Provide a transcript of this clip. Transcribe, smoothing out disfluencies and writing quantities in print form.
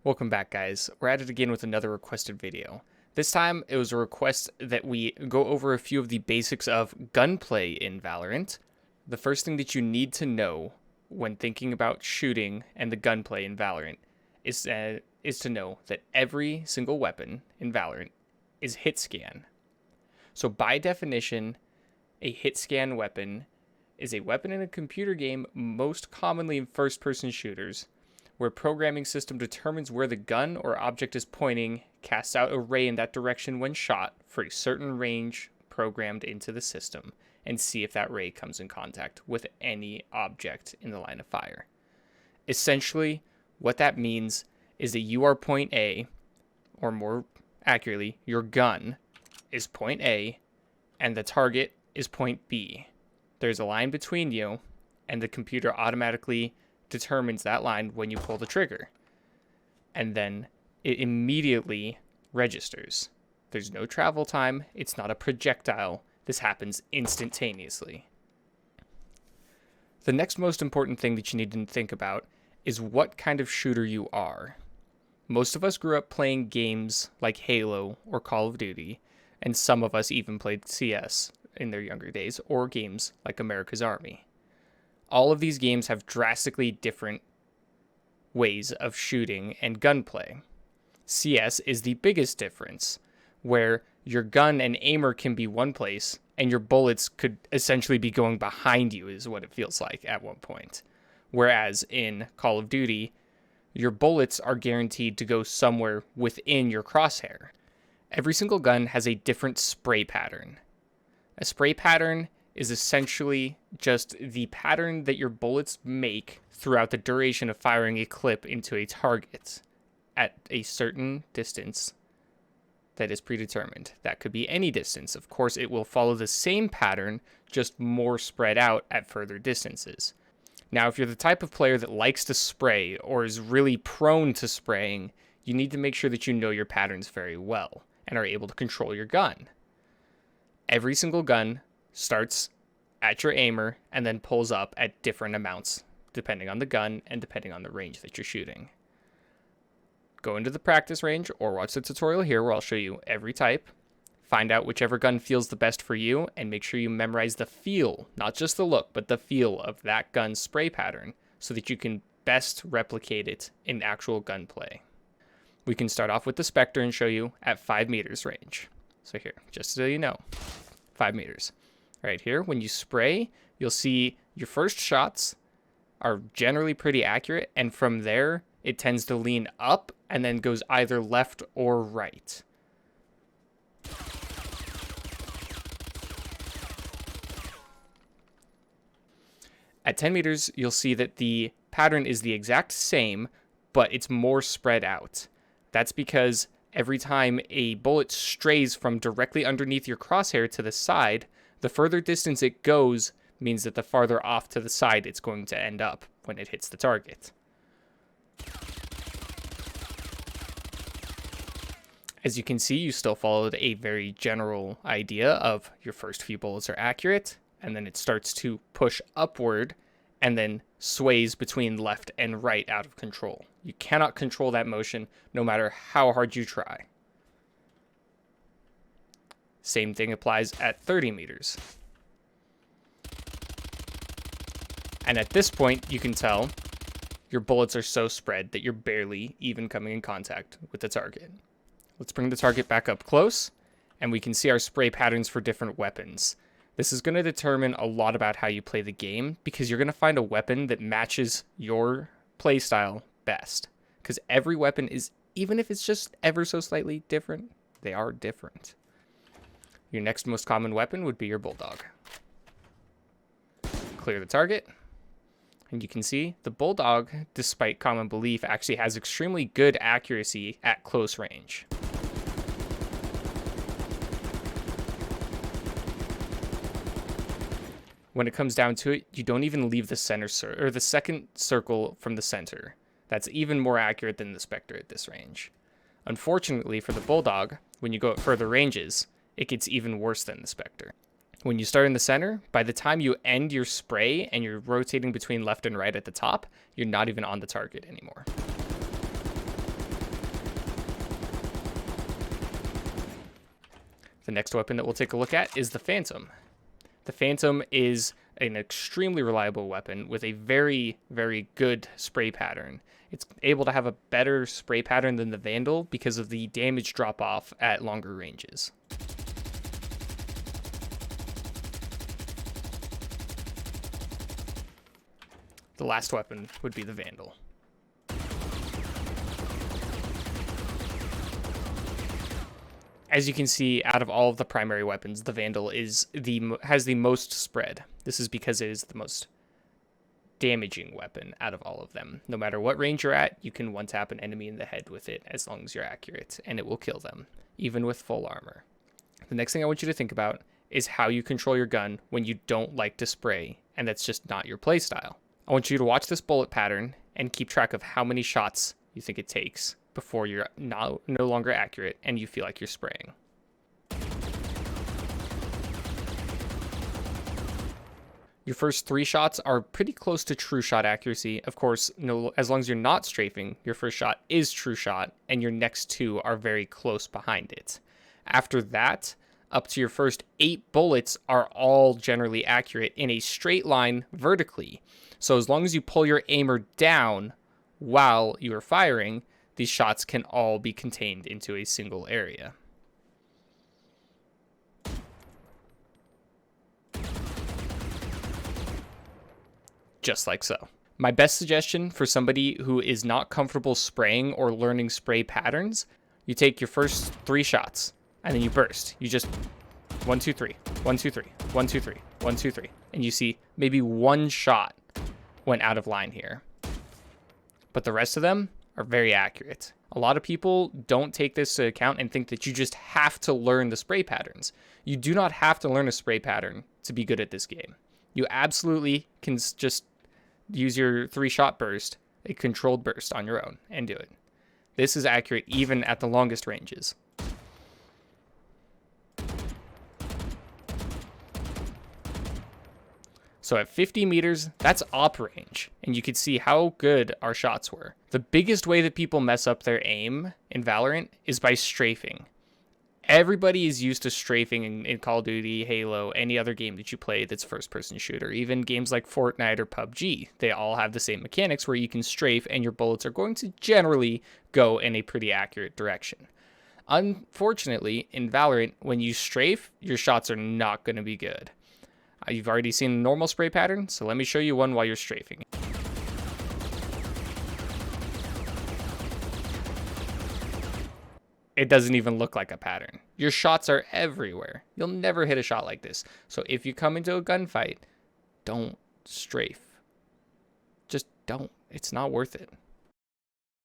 Welcome back, guys. We're at it again with another requested video. This time, it was a request that we go over a few of the basics of gunplay in Valorant. The first thing that you need to know when thinking about shooting and the gunplay in Valorant is to know that every single weapon in Valorant is hitscan. So by definition, a hitscan weapon is a weapon in a computer game, most commonly in first-person shooters, where a programming system determines where the gun or object is pointing, casts out a ray in that direction when shot for a certain range programmed into the system, and see if that ray comes in contact with any object in the line of fire. Essentially, what that means is that you are point A, or more accurately, your gun is point A, and the target is point B. There's a line between you, and the computer automatically determines that line when you pull the trigger. And then it immediately registers. There's no travel time. It's not a projectile. This happens instantaneously. The next most important thing that you need to think about is what kind of shooter you are. Most of us grew up playing games like Halo or Call of Duty, and some of us even played CS in their younger days, or games like America's Army. All of these games have drastically different ways of shooting and gunplay. CS is the biggest difference, where your gun and aimer can be one place, and your bullets could essentially be going behind you, is what it feels like at one point. Whereas in Call of Duty, your bullets are guaranteed to go somewhere within your crosshair. Every single gun has a different spray pattern. A spray pattern is essentially just the pattern that your bullets make throughout the duration of firing a clip into a target at a certain distance that is predetermined. That could be any distance. Of course, it will follow the same pattern, just more spread out at further distances. Now, if you're the type of player that likes to spray or is really prone to spraying, you need to make sure that you know your patterns very well and are able to control your gun. Every single gun starts at your aimer and then pulls up at different amounts depending on the gun and depending on the range that you're shooting. Go into the practice range or watch the tutorial here where I'll show you every type. Find out whichever gun feels the best for you and make sure you memorize the feel, not just the look, but the feel of that gun's spray pattern so that you can best replicate it in actual gunplay. We can start off with the Spector and show you at 5 meters range. So here, just so you know, 5 meters. Right here, when you spray, you'll see your first shots are generally pretty accurate, and from there, it tends to lean up and then goes either left or right. At 10 meters, you'll see that the pattern is the exact same, but it's more spread out. That's because every time a bullet strays from directly underneath your crosshair to the side, the further distance it goes means that the farther off to the side it's going to end up when it hits the target. As you can see, you still followed a very general idea of your first few bullets are accurate, and then it starts to push upward and then sways between left and right out of control. You cannot control that motion no matter how hard you try. Same thing applies at 30 meters. And at this point, you can tell your bullets are so spread that you're barely even coming in contact with the target. Let's bring the target back up close, and we can see our spray patterns for different weapons. This is going to determine a lot about how you play the game, because you're going to find a weapon that matches your playstyle best. Because every weapon is, even if it's just ever so slightly different, they are different. Your next most common weapon would be your Bulldog. Clear the target. And you can see the Bulldog, despite common belief, actually has extremely good accuracy at close range. When it comes down to it, you don't even leave the center or the second circle from the center. That's even more accurate than the Spector at this range. Unfortunately for the Bulldog, when you go at further ranges, it gets even worse than the Spector. When you start in the center, by the time you end your spray and you're rotating between left and right at the top, you're not even on the target anymore. The next weapon that we'll take a look at is the Phantom. The Phantom is an extremely reliable weapon with a very, very good spray pattern. It's able to have a better spray pattern than the Vandal because of the damage drop-off at longer ranges. The last weapon would be the Vandal. As you can see, out of all of the primary weapons, the Vandal has the most spread. This is because it is the most damaging weapon out of all of them. No matter what range you're at, you can one-tap an enemy in the head with it as long as you're accurate, and it will kill them, even with full armor. The next thing I want you to think about is how you control your gun when you don't like to spray, and that's just not your playstyle. I want you to watch this bullet pattern and keep track of how many shots you think it takes before you're no longer accurate and you feel like you're spraying. Your first 3 shots are pretty close to true shot accuracy. Of course, as long as you're not strafing, your first shot is true shot, and your next 2 are very close behind it. After that, up to your first 8 bullets are all generally accurate in a straight line vertically. So as long as you pull your aimer down while you are firing, these shots can all be contained into a single area. Just like so. My best suggestion for somebody who is not comfortable spraying or learning spray patterns, you take your first 3 shots and then you burst. You just 1, 2, 3, 1, 2, 3, 1, 2, 3, 1, 2, 3. And you see maybe 1 shot went out of line here. But the rest of them are very accurate. A lot of people don't take this into account and think that you just have to learn the spray patterns. You do not have to learn a spray pattern to be good at this game. You absolutely can just use your 3-shot burst, a controlled burst on your own, and do it. This is accurate even at the longest ranges. So at 50 meters, that's op range, and you can see how good our shots were. The biggest way that people mess up their aim in Valorant is by strafing. Everybody is used to strafing in Call of Duty, Halo, any other game that you play that's first-person shooter, even games like Fortnite or PUBG. They all have the same mechanics where you can strafe and your bullets are going to generally go in a pretty accurate direction. Unfortunately, in Valorant, when you strafe, your shots are not going to be good. You've already seen the normal spray pattern, so let me show you one while you're strafing. It doesn't even look like a pattern. Your shots are everywhere. You'll never hit a shot like this. So if you come into a gunfight, don't strafe. Just don't. It's not worth it.